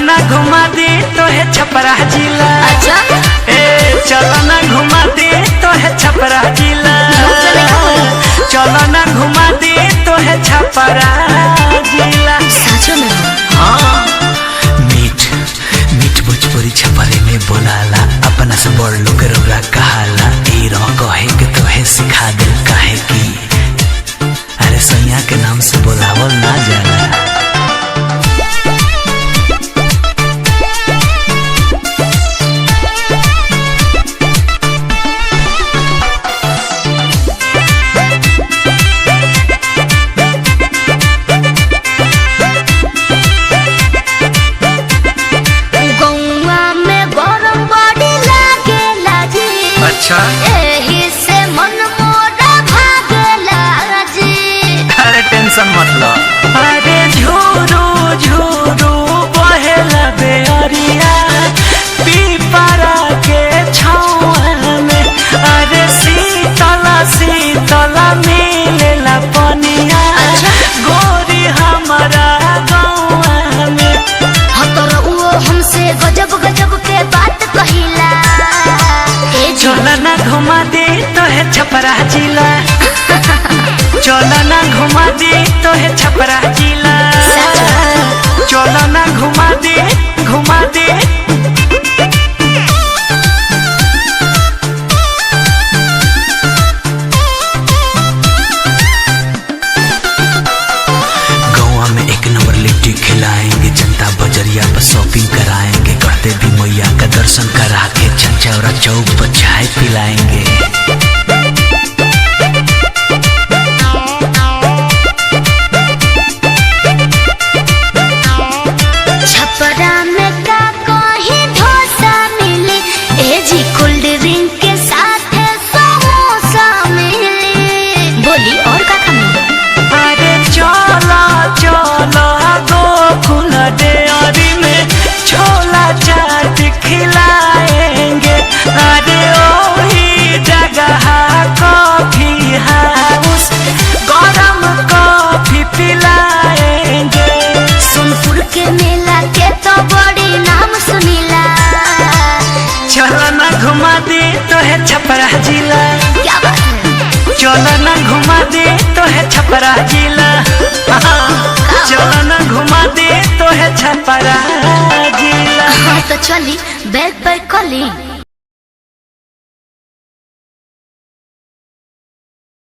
ना घुमा दे तो है छपरा जिला। अच्छा ए चलो ना घुमा दे तो है छपरा जिला। चलो ना घुमा दे तो है छपरा जिला। सच में? हाँ मीठ मीठ भोजपुरी छपरे में बोलाला अपना से बड़ लोग रौरा कहाला। ई रो कहे के तो है सिखा दे काहे की अरे सैया के नाम से बोलावल ना जाला। अच्छा एही से मन मोरा भागेला जी। अरे टेंशन मत लो। अरे झूरू झूरू बहेला बेअरिया पीपरा के छाँव में। अरे शीतला शीतला मिलेला पनिया गोरी हमारा गाँव में। हतर वो हमसे गजब गजब के बात कहिला। चलो ना घुमा दे तो है छपरा जिला। चलो ना घुमा दे तो है छपरा जिला। चलो ना घुमा दे घुमा दे। गोवा में एक नंबर लिट्टी खिलाएंगे जनता बजरिया पर शॉपिंग कराएंगे। कहते भी मैया का दर्शन करा के चंचौरा चौक पर चाय पिलाएंगे। छपरा में का कहीं डोसा मिले ए जी कोल्ड ड्रिंक के साथ समोसा मिले। बोली और का मिले? अरे चलो चलो गोकुल डेयरी में छोला चाट खिलाएंगे। अरे वही जगह कॉफी हाउस गरम कॉफी पिलाएंगे। सोनपुर के मेला के तो बड़ी नाम सुनीला। चलो ना घुमा दे तो है छपरा जिला। क्या बात है? चलो ना घुमा दे तो है छपरा जिला। चलो ना घुमा दे तो है छपरा जिला। तो चली बैग पैक कर ली।